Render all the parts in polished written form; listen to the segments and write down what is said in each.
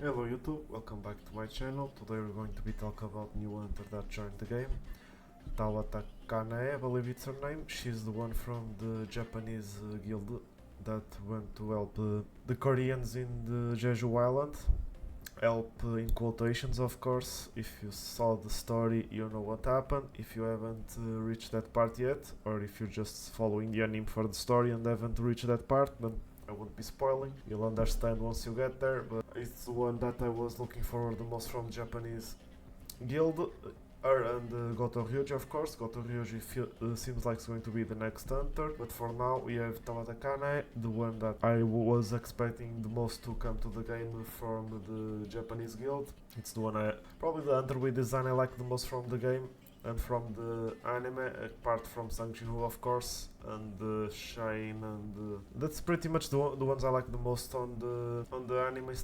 Hello YouTube, welcome back to my channel. Today we're going to be talking about new hunter that joined the game. Kanae, I believe it's her name. She's the one from the Japanese guild that went to help the Koreans in the Jeju Island. Help in quotations, of course. If you saw the story, you know what happened. If you haven't reached that part yet, or if you're just following the anime for the story and haven't reached that part, then I won't be spoiling. You'll understand once you get there, but it's the one that I was looking forward the most from Japanese guild. Her and Goto Ryuji, of course. Goto Ryuji seems like it's going to be the next hunter, but for now we have Kanae, the one that I was expecting the most to come to the game from the Japanese guild. It's the one probably the hunter with design I like the most from the game and from the anime, apart from Sang Jinwoo, of course, and Shine, and that's pretty much the ones I like the most on the anime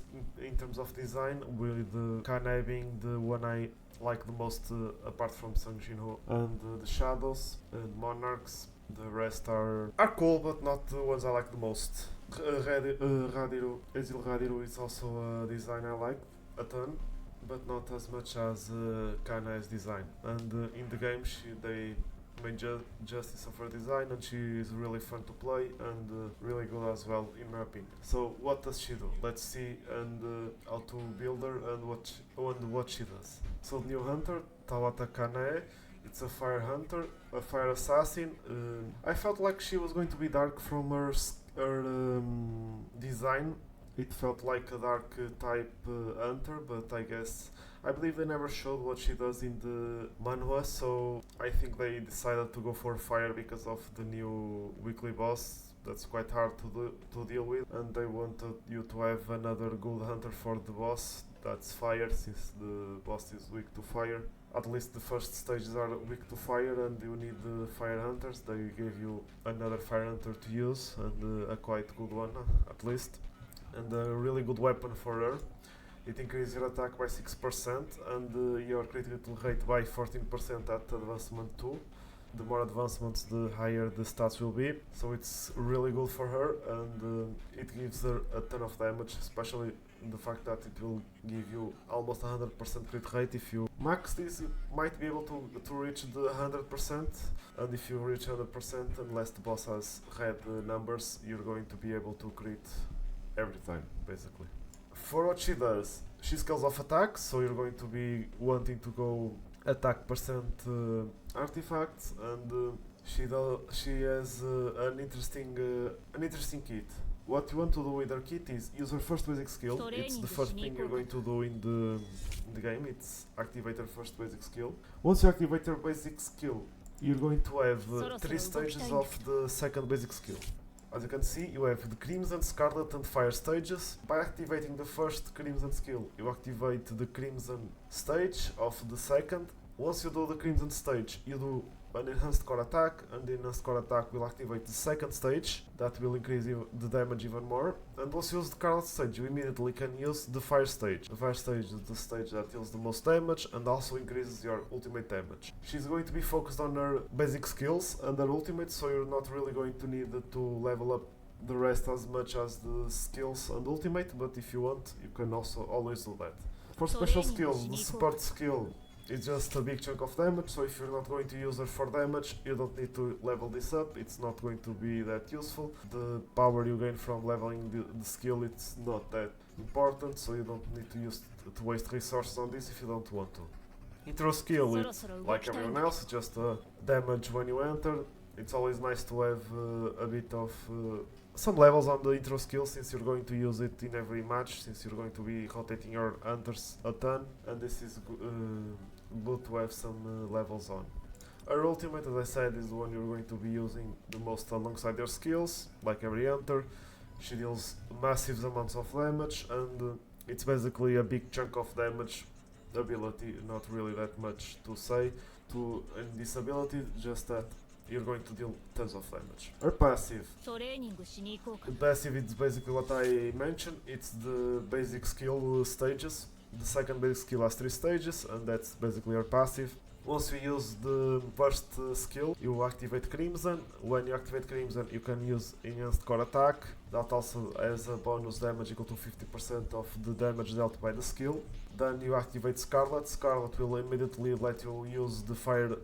in terms of design, with Kanae being the one I like the most, apart from Sang Jinwoo, and the Shadows and Monarchs. The rest are cool, but not the ones I like the most. Radiru, Ezil Radiru is also a design I like a ton, but not as much as Kanae's design. And in the game, they made justice of her design, and she is really fun to play and really good as well, in my opinion. So what does she do? Let's see and how to build her and what she does. So the new hunter, Kanae. It's a fire hunter, a fire assassin. I felt like she was going to be dark from her design. It felt like a dark type hunter, but I believe they never showed what she does in the manhwa, so I think they decided to go for fire because of the new weekly boss. That's quite hard to deal with, and they wanted you to have another good hunter for the boss. That's fire, since the boss is weak to fire. At least the first stages are weak to fire, and you need the fire hunters. They gave you another fire hunter to use, and a quite good one at least, and a really good weapon for her. It increases your attack by 6% and your critical rate by 14% at advancement 2. The more advancements, the higher the stats will be, so it's really good for her, and it gives her a ton of damage, especially the fact that it will give you almost 100% crit rate. If you max this, you might be able to reach the 100%, and if you reach 100% unless the boss has red numbers, you're going to be able to crit every time, basically. For what she does, she scales off attacks, so you're going to be wanting to go attack percent artifacts, and she has an interesting kit. What you want to do with her kit is use her first basic skill. It's the first thing you're going to do in the game. It's activate her first basic skill. Once you activate her basic skill, you're going to have 3 stages of the second basic skill. As you can see, you have the Crimson, Scarlet and Fire stages. By activating the first Crimson skill, you activate the Crimson stage of the second. Once you do the Crimson stage, you do an enhanced core attack, and the enhanced core attack will activate the second stage. That will increase the damage even more. And once you use the Scarlet stage, you immediately can use the Fire stage. The Fire stage is the stage that deals the most damage and also increases your ultimate damage. She's going to be focused on her basic skills and her ultimate, so you're not really going to need to level up the rest as much as the skills and ultimate, but if you want, you can also always do that. For special skills, the support skill is just a big chunk of damage, so if you're not going to use her for damage, you don't need to level this up. It's not going to be that useful. The power you gain from leveling the skill, it's not that important, so you don't need to waste resources on this if you don't want to. Intro skill, it's like everyone else, just damage when you enter. It's always nice to have a bit of some levels on the intro skill, since you're going to use it in every match, since you're going to be rotating your hunters a ton, and this is good to have some levels on. Her ultimate, as I said, is the one you're going to be using the most alongside your skills, like every hunter. She deals massive amounts of damage, and it's basically a big chunk of damage ability, not really that much to say in this ability, just that you're going to deal tons of damage. Her passive. The passive is basically what I mentioned. It's the basic skill stages. The second basic skill has 3 stages, and that's basically her passive. Once you use the first skill, you activate Crimson. When you activate Crimson, you can use Enhanced Core Attack. That also has a bonus damage equal to 50% of the damage dealt by the skill. Then you activate Scarlet. Scarlet will immediately let you use the fire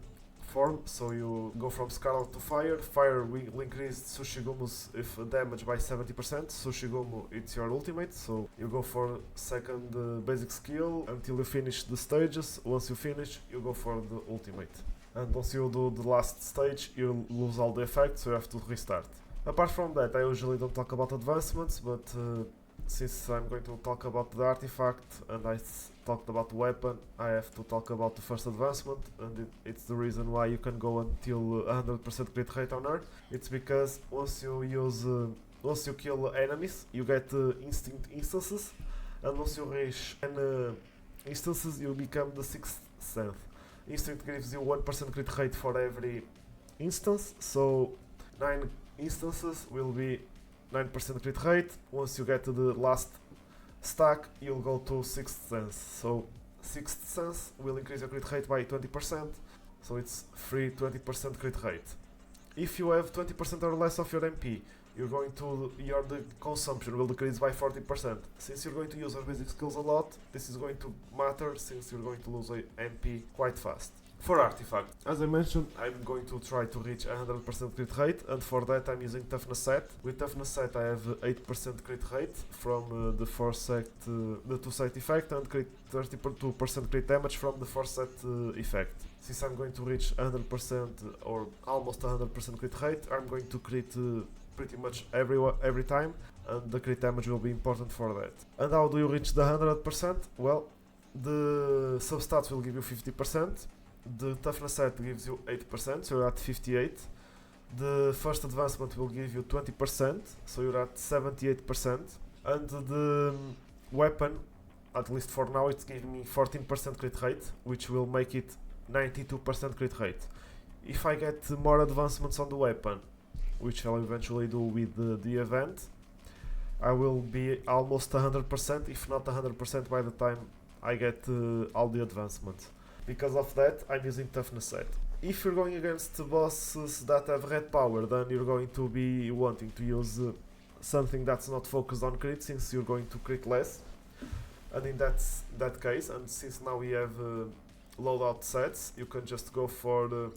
form, so you go from Scarlet to Fire. Fire will increase Sushigumu's damage by 70%. Sushigumu, it's your ultimate, so you go for second basic skill until you finish the stages. Once you finish, you go for the ultimate. And once you do the last stage, you lose all the effects, so you have to restart. Apart from that, I usually don't talk about advancements, but since I'm going to talk about the artifact and I talked about the weapon, I have to talk about the first advancement, and it's the reason why you can go until 100% crit rate on her. It's because once you kill enemies, you get instinct instances, and once you reach 10 instances, you become the 6th sense. Instinct gives you 1% crit rate for every instance, so 9 instances will be 9% crit rate. Once you get to the last stack, you'll go to 6th sense. So 6th sense will increase your crit rate by 20%, so it's free 20% crit rate. If you have 20% or less of your MP, the consumption will decrease by 40%. Since you're going to use your basic skills a lot, this is going to matter since you're going to lose a MP quite fast. For artifact, as I mentioned, I'm going to try to reach 100% crit rate, and for that I'm using toughness set. With toughness set I have 8% crit rate from the 2 set effect, and 32% crit damage from the 4 set effect. Since I'm going to reach 100% or almost 100% crit rate, I'm going to crit pretty much every time, and the crit damage will be important for that. And how do you reach the 100%? Well, the substats will give you 50%. The toughness set gives you 8%, so you're at 58. The first advancement will give you 20%, so you're at 78%. And the weapon, at least for now, it's giving me 14% crit rate, which will make it 92% crit rate. If I get more advancements on the weapon, which I'll eventually do with the event, I will be almost 100%, if not 100% by the time I get all the advancements. Because of that, I'm using toughness set. If you're going against bosses that have red power, then you're going to be wanting to use something that's not focused on crit, since you're going to crit less. And in that case, and since now we have loadout sets, you can just go for the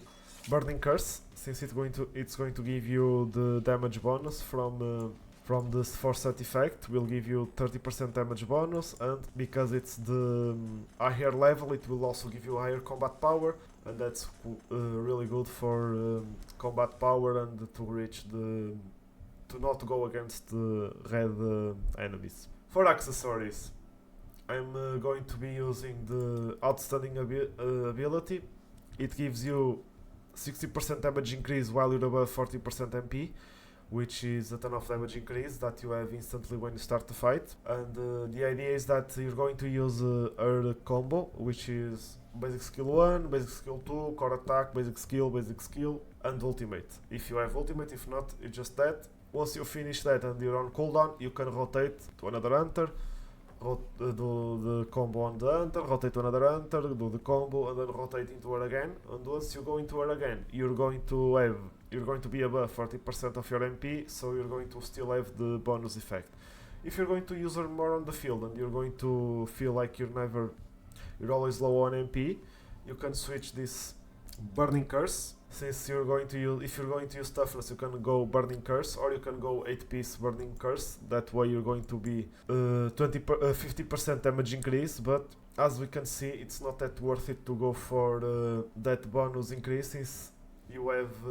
Burning Curse, since it's going to give you the damage bonus from this 4 set effect, will give you 30% damage bonus, and because it's the higher level, it will also give you higher combat power, and that's really good for combat power and to not go against the red enemies. For accessories, I'm going to be using the Outstanding ability. It gives you 60% damage increase while you're above 40% MP, which is a ton of damage increase that you have instantly when you start the fight. And the idea is that you're going to use her combo, which is basic skill 1, basic skill 2, core attack, basic skill, and ultimate. If you have ultimate, if not, it's just that. Once you finish that and you're on cooldown, you can rotate to another hunter, do the combo on the hunter, rotate to another hunter, do the combo, and then rotate into her again. And once you go into her again, you're going to be above 40% of your MP, so you're going to still have the bonus effect. If you're going to use her more on the field and you're going to feel like you're always low on MP, you can switch this Burning Curse. Since if you're going to use toughness, you can go Burning Curse, or you can go 8-piece Burning Curse. That way you're going to be 50% damage increase, but as we can see, it's not that worth it to go for that bonus increase, since you have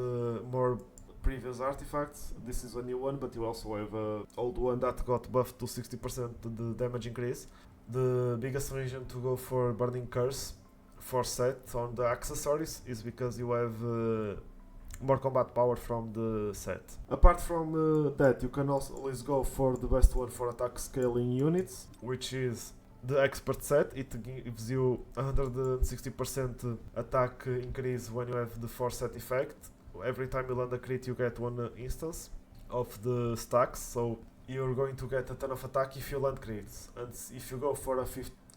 more previous artifacts. This is a new one, but you also have an old one that got buffed to 60% the damage increase. The biggest reason to go for Burning Curse for set on the accessories is because you have more combat power from the set. Apart from that, you can also always go for the best one for attack scaling units, which is the expert set. It gives you 160% attack increase when you have the 4 set effect. Every time you land a crit, you get 1 instance of the stacks, so you're going to get a ton of attack if you land crits. And if you go for a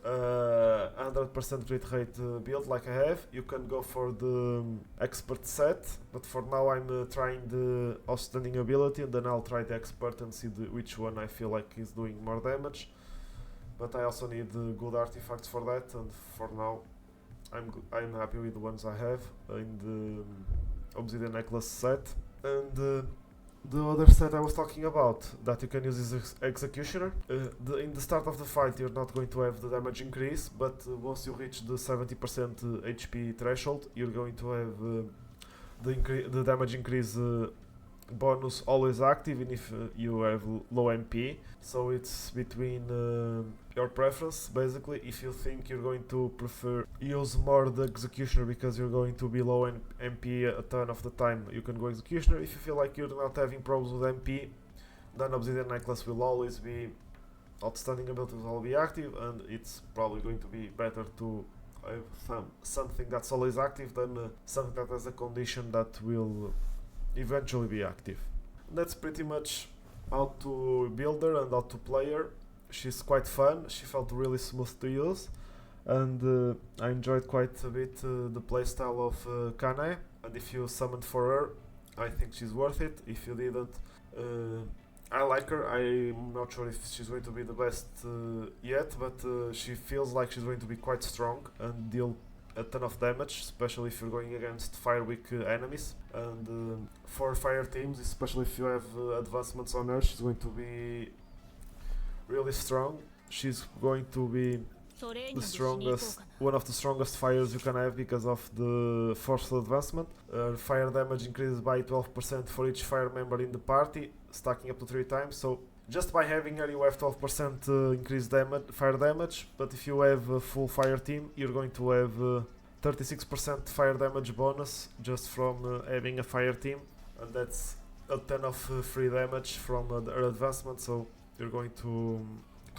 100% crit rate build like I have. You can go for the expert set, but for now I'm trying the outstanding ability, and then I'll try the expert and see which one I feel like is doing more damage. But I also need good artifacts for that, and for now I'm happy with the ones I have in the obsidian necklace set. And the other set I was talking about that you can use is Executioner. In the start of the fight you're not going to have the damage increase, but once you reach the 70% HP threshold you're going to have the damage increase bonus always active, even if you have low MP. So it's between your preference basically. If you think you're going to prefer use more the Executioner because you're going to be low in MP a ton of the time, you can go Executioner. If you feel like you're not having problems with MP, then Obsidian Necklace will always be outstanding, abilities will be active, and it's probably going to be better to have something that's always active than something that has a condition that will eventually be active. That's pretty much how to build her and how to play her. She's quite fun, she felt really smooth to use, and I enjoyed quite a bit the playstyle of Kanae, and if you summoned for her, I think she's worth it. If you didn't, I like her. I'm not sure if she's going to be the best yet, but she feels like she's going to be quite strong and deal a ton of damage, especially if you're going against fire weak enemies. And for fire teams, especially if you have advancements on her, she's going to be really strong. She's going to be the strongest, one of the strongest fires you can have because of the forceful advancement. Fire damage increases by 12% for each fire member in the party, stacking up to 3 times. So just by having her you have 12% increased fire damage, but if you have a full fire team you're going to have 36% fire damage bonus just from having a fire team, and that's a ton of free damage from her advancement. So you're going to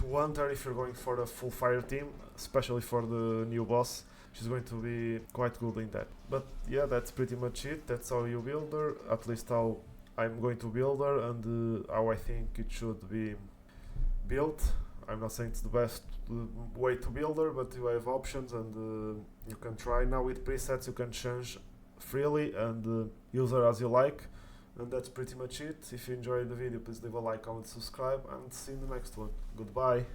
want her if you're going for a full fire team, especially for the new boss. She's going to be quite good in that. But yeah, that's pretty much it. That's how you build her, at least how I'm going to build her, and how I think it should be built. I'm not saying it's the best way to build her, but you have options, and you can try. Now with presets you can change freely and use her as you like. And that's pretty much it. If you enjoyed the video, please leave a like, comment, subscribe, and see you in the next one. Goodbye.